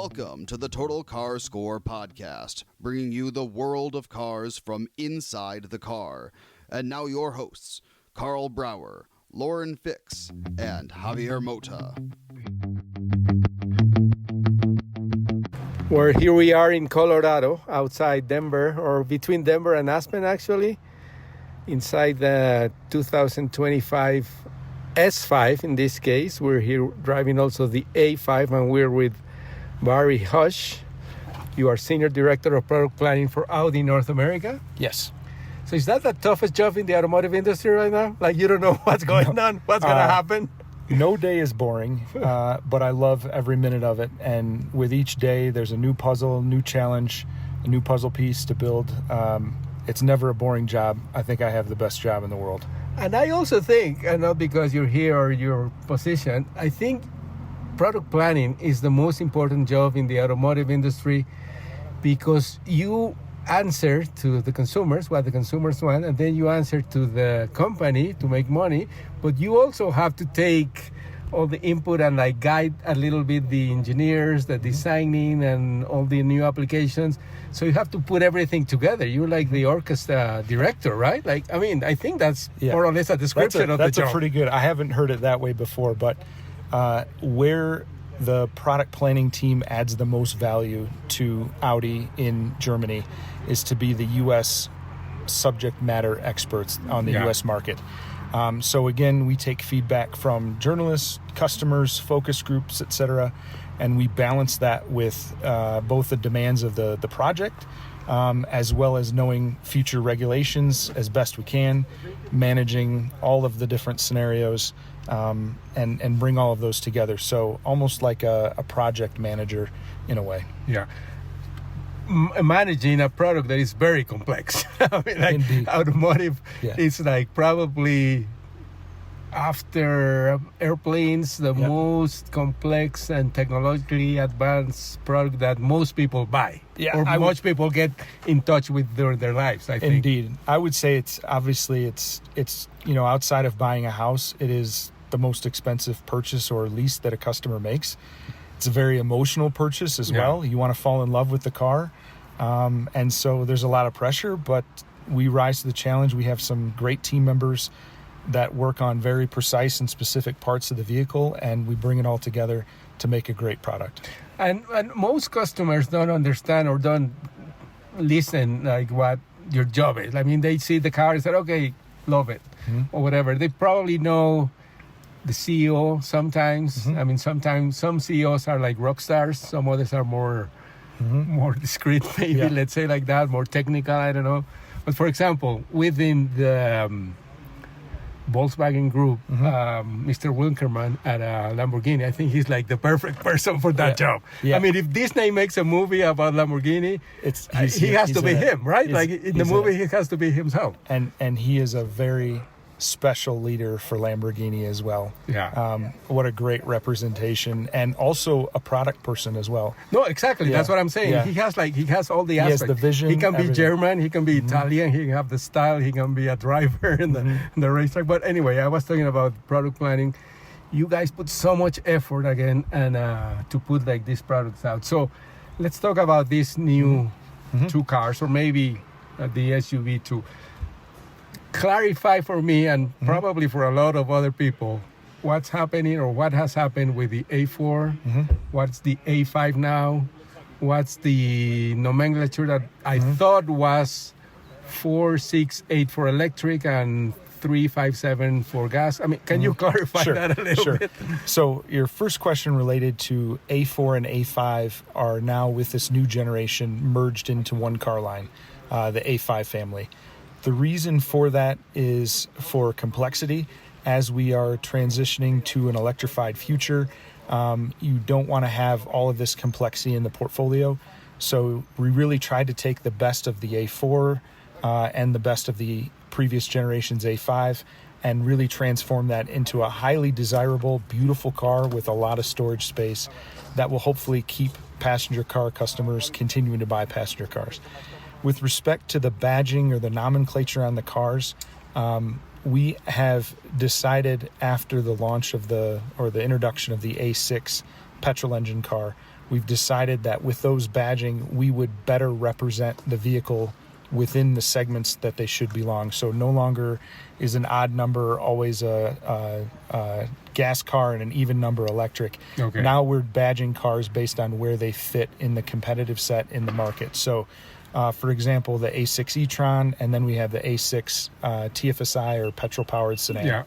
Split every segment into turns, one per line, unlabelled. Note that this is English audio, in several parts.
Welcome to the Total Car Score podcast, bringing you the world of cars from inside the car. And now your hosts, Carl Brower, Lauren Fix, and Javier Mota.
Here we are in Colorado, outside Denver, or between Denver and Aspen, actually, inside the 2025 S5 in this case. We're here driving also the A5, and we're with Barry Hush. You are Senior Director of Product Planning for Audi North America.
Yes.
So is that the toughest job in the automotive industry right now? Like, you don't know what's going on, what's going to happen?
No day is boring, but I love every minute of it. And with each day, there's a new puzzle, new challenge, a new puzzle piece to build. It's never a boring job. I think I have the best job in the world.
And I also think, and not because you're here or your position, I think product planning is the most important job in the automotive industry because you answer to the consumers what the consumers want, and then you answer to the company to make money, but you also have to take all the input and like guide a little bit the engineers, the designing, and all the new applications. So you have to put everything together. You're like the orchestra director, right? Like, I mean, I think that's more or less a description of the job.
That's a pretty good. I haven't heard it that way before, but where the product planning team adds the most value to Audi in Germany is to be the U.S. subject matter experts on the U.S. market. So again, we take feedback from journalists, customers, focus groups, etc., and we balance that with both the demands of the project as well as knowing future regulations as best we can, managing all of the different scenarios, and bring all of those together. So almost like a project manager in a way.
Yeah. Managing a product that is very complex. I mean, like
Indeed.
Automotive is like probably after airplanes the most complex and technologically advanced product that most people buy, most people get in touch with during their lives, I think.
Indeed. I would say it's outside of buying a house, it is the most expensive purchase or lease that a customer makes. It's a very emotional purchase as well. You want to fall in love with the car. And so there's a lot of pressure, but we rise to the challenge. We have some great team members that work on very precise and specific parts of the vehicle, and we bring it all together to make a great product.
And most customers don't understand or don't listen like what your job is. I mean, they see the car and say, okay, love it, or whatever. They probably know the CEO sometimes. I mean, sometimes some CEOs are like rock stars. Some others are more discreet, maybe, let's say like that, more technical, I don't know. But for example, within the Volkswagen Group, Mr. Wilkerman at Lamborghini, I think he's like the perfect person for that job. Yeah. I mean, if Disney makes a movie about Lamborghini, he has to be him, right? Like in the movie, he has to be himself.
And he is a very special leader for Lamborghini as well. What a great representation, and also a product person as well.
No, exactly. That's what I'm saying. He has all the aspects.
He has the vision.
He can be German, he can be Italian, he can have the style, he can be a driver in the racetrack. But anyway, I was talking about product planning. You guys put so much effort again and to put like these products out. So let's talk about these new two cars, or maybe the SUV too. Clarify for me and probably for a lot of other people what's happening or what has happened with the A4, what's the A5 now, what's the nomenclature that I thought was 468 for electric and 357 for gas. I mean, can you clarify that a little bit?
So your first question related to A4 and A5 are now with this new generation merged into one car line, the A5 family. The reason for that is for complexity. As we are transitioning to an electrified future, you don't want to have all of this complexity in the portfolio. So we really tried to take the best of the A4 and the best of the previous generation's A5 and really transform that into a highly desirable, beautiful car with a lot of storage space that will hopefully keep passenger car customers continuing to buy passenger cars. With respect to the badging or the nomenclature on the cars, we have decided after the launch of the introduction of the A6 petrol engine car, we've decided that with those badging, we would better represent the vehicle within the segments that they should belong. So no longer is an odd number always a gas car and an even number electric.
Okay.
Now we're badging cars based on where they fit in the competitive set in the market. So for example, the A6 e-tron, and then we have the A6 TFSI or petrol-powered sedan.
Yeah.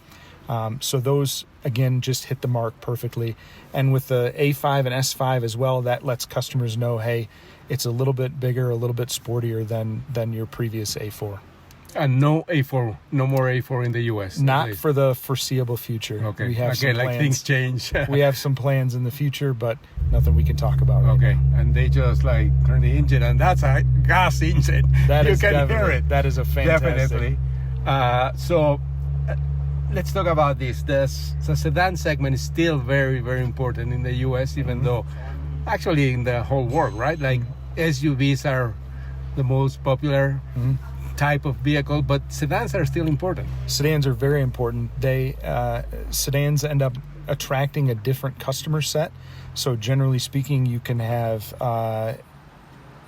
So those, again, just hit the mark perfectly. And with the A5 and S5 as well, that lets customers know, hey, it's a little bit bigger, a little bit sportier than your previous A4.
And no A4, no more A4 in the U.S.
Not for the foreseeable future.
Okay.
We have some
like
plans.
things change.
We have some plans in the future, but nothing we can talk about. Right
Okay,
now.
and they just like turn the engine, and that's a gas engine.
That
you
is
can hear
definitely-
it.
That is a fantastic.
Definitely. So let's talk about this. The sedan segment is still very, very important in the U.S., even though actually in the whole world, right? Like SUVs are the most popular type of vehicle, but sedans are still important.
Sedans are very important. Sedans end up attracting a different customer set. So generally speaking, you can have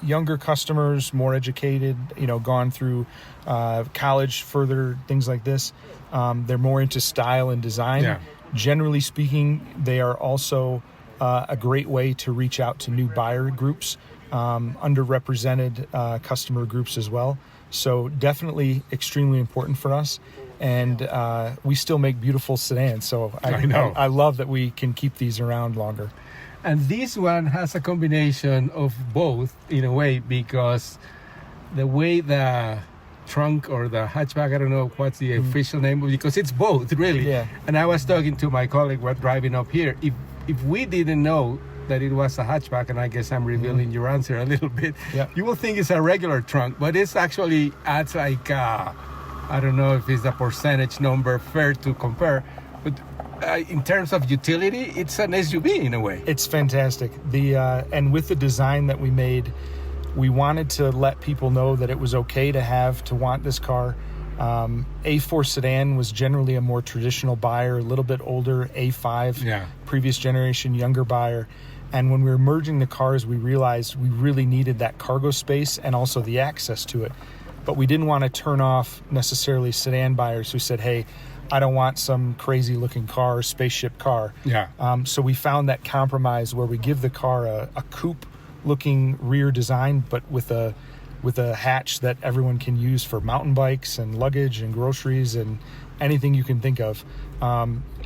younger customers, more educated, gone through college, further, things like this. They're more into style and design.
Yeah.
Generally speaking, they are also a great way to reach out to new buyer groups, underrepresented customer groups as well. So definitely extremely important for us. And we still make beautiful sedans. So
I know.
I love that we can keep these around longer.
And this one has a combination of both in a way, because the way the trunk or the hatchback, I don't know what's the official name, because it's both really.
Yeah.
And I was talking to my colleague while driving up here. If we didn't know that it was a hatchback, and I guess I'm revealing your answer a little bit,
Yeah.
you will think it's a regular trunk, but it's actually adds like I don't know if it's a percentage number fair to compare, but in terms of utility, it's an SUV in a way.
It's fantastic. And with the design that we made, we wanted to let people know that it was okay to want this car. A4 sedan was generally a more traditional buyer, a little bit older. A5, previous generation, younger buyer. And when we were merging the cars, we realized we really needed that cargo space and also the access to it. But we didn't want to turn off necessarily sedan buyers who said, hey, I don't want some crazy looking car, spaceship car.
Yeah.
So we found that compromise where we give the car a coupe looking rear design, but with a hatch that everyone can use for mountain bikes and luggage and groceries and anything you can think of,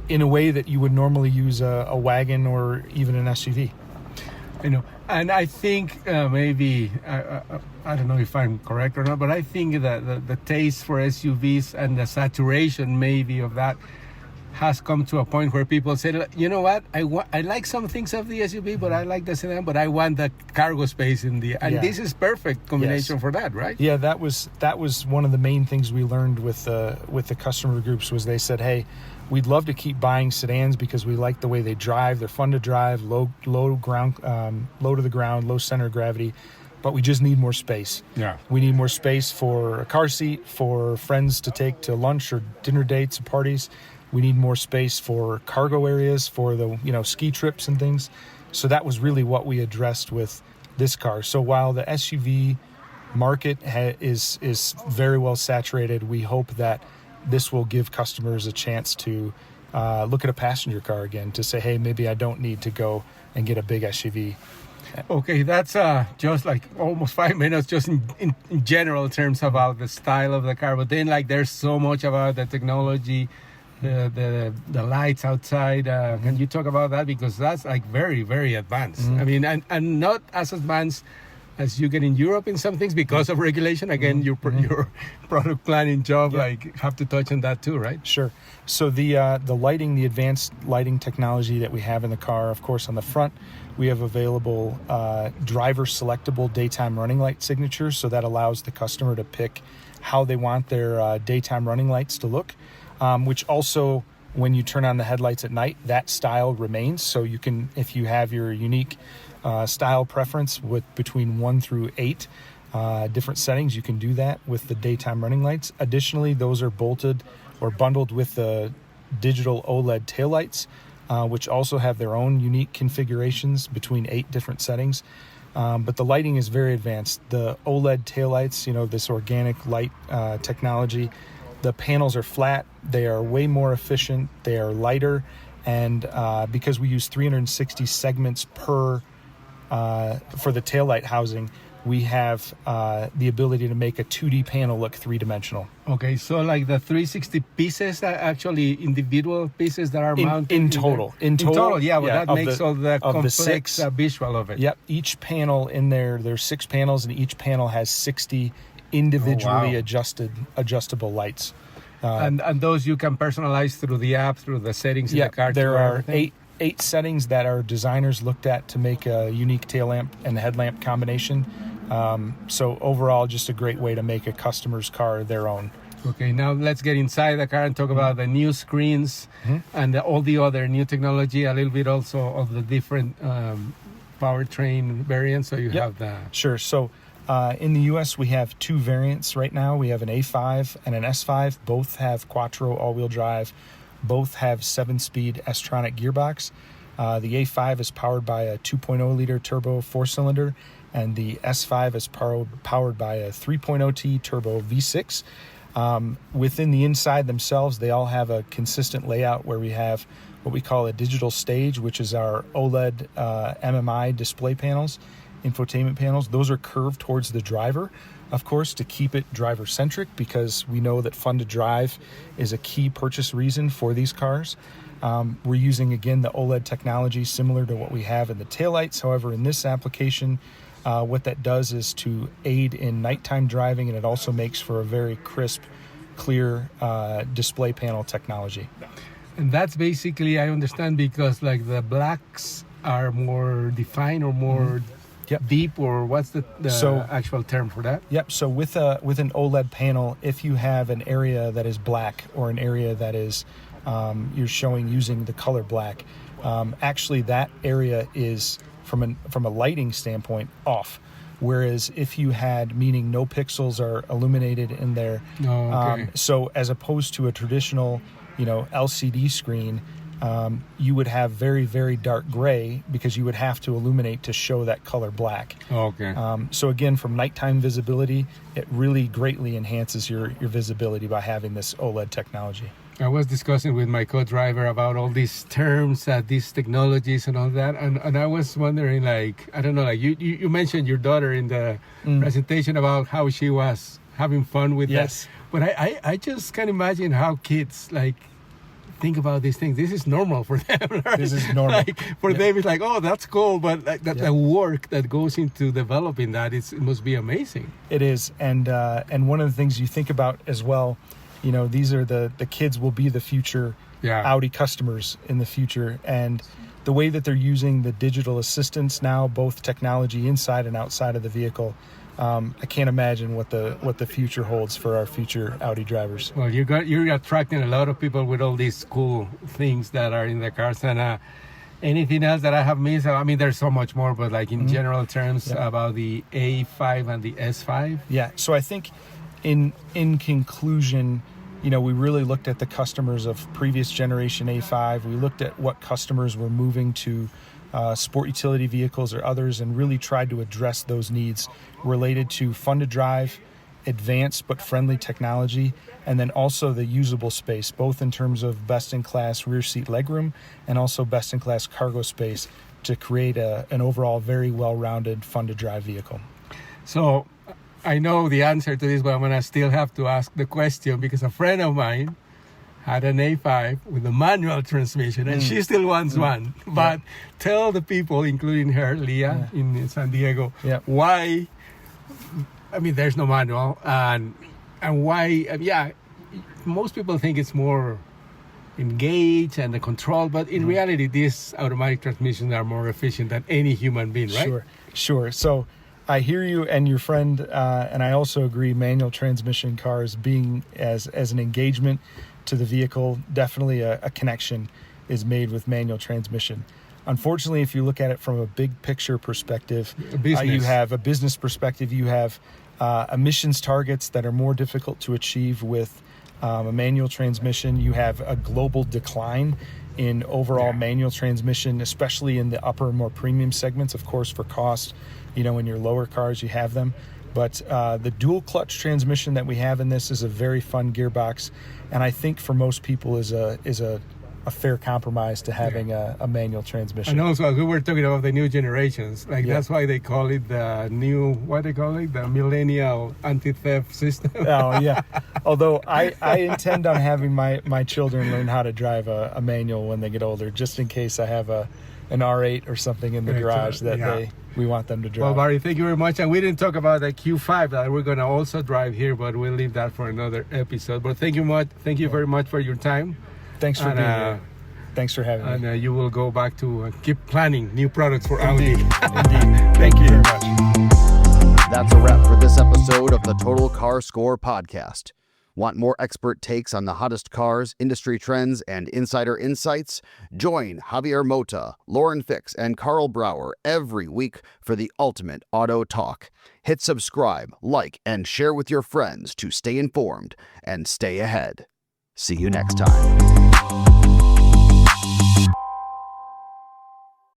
in a way that you would normally use a wagon or even an SUV.
And I think maybe I don't know if I'm correct or not, but I think that the taste for SUVs and the saturation maybe of that has come to a point where people say, you know what, I like some things of the SUV, but I like the sedan, but I want the cargo space and this is perfect combination for that, right?
Yeah, that was one of the main things we learned with the customer groups was they said, hey, we'd love to keep buying sedans because we like the way they drive. They're fun to drive, low to the ground, low center of gravity, but we just need more space.
Yeah.
We need more space for a car seat, for friends to take to lunch or dinner dates and parties. We need more space for cargo areas, for the ski trips and things. So that was really what we addressed with this car. So while the SUV market is very well saturated, we hope that this will give customers a chance to look at a passenger car again, to say, hey, maybe I don't need to go and get a big SUV.
Okay, that's just like almost 5 minutes just in general terms about the style of the car. But then there's so much about the technology, the lights outside. Can you talk about that? Because that's very, very advanced. I mean, and not as advanced as you get in Europe in some things because of regulation. Again, your product planning job have to touch on that too, right?
Sure. So the lighting, the advanced lighting technology that we have in the car, of course, on the front, we have available driver selectable daytime running light signatures. So that allows the customer to pick how they want their daytime running lights to look, which also, when you turn on the headlights at night, that style remains. So you can, if you have your unique style preference with between 1 through 8 different settings, you can do that with the daytime running lights. Additionally, those are bolted or bundled with the digital OLED taillights, which also have their own unique configurations between 8 different settings. But the lighting is very advanced. The OLED taillights, this organic light technology, the panels are flat. They are way more efficient. They are lighter. And because we use 360 segments per for the taillight housing, we have the ability to make a 2D panel look 3-dimensional.
Okay, so like the 360 pieces are actually individual pieces that are mounted?
In total,
yeah, well, that makes all the complex visual of it.
Yep, each panel in there's 6 panels, and each panel has 60 individually adjustable lights.
And those you can personalize through the app, through the settings in the car.
There are 8 settings that our designers looked at to make a unique tail lamp and headlamp combination. So overall, just a great way to make a customer's car their own.
Okay, now let's get inside the car and talk about the new screens and all the other new technology, a little bit also of the different powertrain variants. So you have that.
Sure. So in the U.S., we have 2 variants right now. We have an A5 and an S5. Both have Quattro all-wheel drive. Both have 7-speed S-tronic gearbox. The A5 is powered by a 2.0-liter turbo 4-cylinder, and the S5 is powered by a 3.0T turbo V6. Within the inside themselves, they all have a consistent layout where we have what we call a digital stage, which is our OLED MMI display panels, infotainment panels. Those are curved towards the driver, of course, to keep it driver-centric, because we know that fun to drive is a key purchase reason for these cars. We're using, again, the OLED technology similar to what we have in the taillights. However, in this application, what that does is to aid in nighttime driving, and it also makes for a very crisp, clear display panel technology.
And that's basically, I understand, because like the blacks are more defined or more deep, or what's the actual term for that?
Yep. So with an OLED panel, if you have an area that is black or an area that is you're showing using the color black, actually that area is from a lighting standpoint off. Whereas if you had, meaning no pixels are illuminated in there, so as opposed to a traditional LCD screen, you would have very, very dark gray, because you would have to illuminate to show that color black. So again, from nighttime visibility, it really greatly enhances your visibility by having this OLED technology.
I was discussing with my co-driver about all these terms, these technologies and all that, and I was wondering, like, I don't know, like you mentioned your daughter in the presentation about how she was having fun with that. But I just can't imagine how kids, like, think about these things. This is normal for them, right?
This is normal.
Like, for them, it's like, oh, that's cool, but like, the work that goes into developing that, it must be amazing.
It is, and one of the things you think about as well, these are the kids will be the future Audi customers in the future, and the way that they're using the digital assistants now, both technology inside and outside of the vehicle, I can't imagine what the future holds for our future Audi drivers.
Well, you're attracting a lot of people with all these cool things that are in the cars. And anything else that I have missed? I mean, there's so much more, but like in general terms about the A5 and the S5.
Yeah. So I think in conclusion, we really looked at the customers of previous generation A5. We looked at what customers were moving to sport utility vehicles or others, and really tried to address those needs related to fun to drive, advanced but friendly technology, and then also the usable space, both in terms of best-in-class rear seat legroom and also best-in-class cargo space, to create an overall very well-rounded fun to drive vehicle.
So I know the answer to this, but I'm going to still have to ask the question, because a friend of mine had an A5 with a manual transmission, and she still wants one. But tell the people, including her, Leah, in San Diego, why. I mean, there's no manual, and why? Most people think it's more engaged and the control, but in reality, these automatic transmissions are more efficient than any human being, right?
Sure. So I hear you and your friend, and I also agree. Manual transmission cars being as an engagement to the vehicle, definitely a connection is made with manual transmission. Unfortunately, if you look at it from a big picture perspective, you have a business perspective, you have emissions targets that are more difficult to achieve with a manual transmission. You have a global decline in overall manual transmission, especially in the upper, more premium segments. Of course, for cost, in your lower cars, you have them. But the dual clutch transmission that we have in this is a very fun gearbox, and I think for most people is a fair compromise to having a manual transmission.
And also, as we were talking about the new generations, that's why they call it the new, the millennial anti-theft system.
Oh yeah. Although I intend on having my children learn how to drive a manual when they get older, just in case I have an R8 or something in the garage that we want them to drive.
Well, Barry, thank you very much. And we didn't talk about the Q5 that we're going to also drive here, but we'll leave that for another episode. But thank you very much for your time.
Thanks for being here. Thanks for having me.
And you will go back to keep planning new products for Audi.
Indeed. Thank you very much.
That's a wrap for this episode of the Total Car Score podcast. Want more expert takes on the hottest cars, industry trends, and insider insights? Join Javier Mota, Lauren Fix, and Carl Brauer every week for the ultimate auto talk. Hit subscribe, like, and share with your friends to stay informed and stay ahead. See you next time.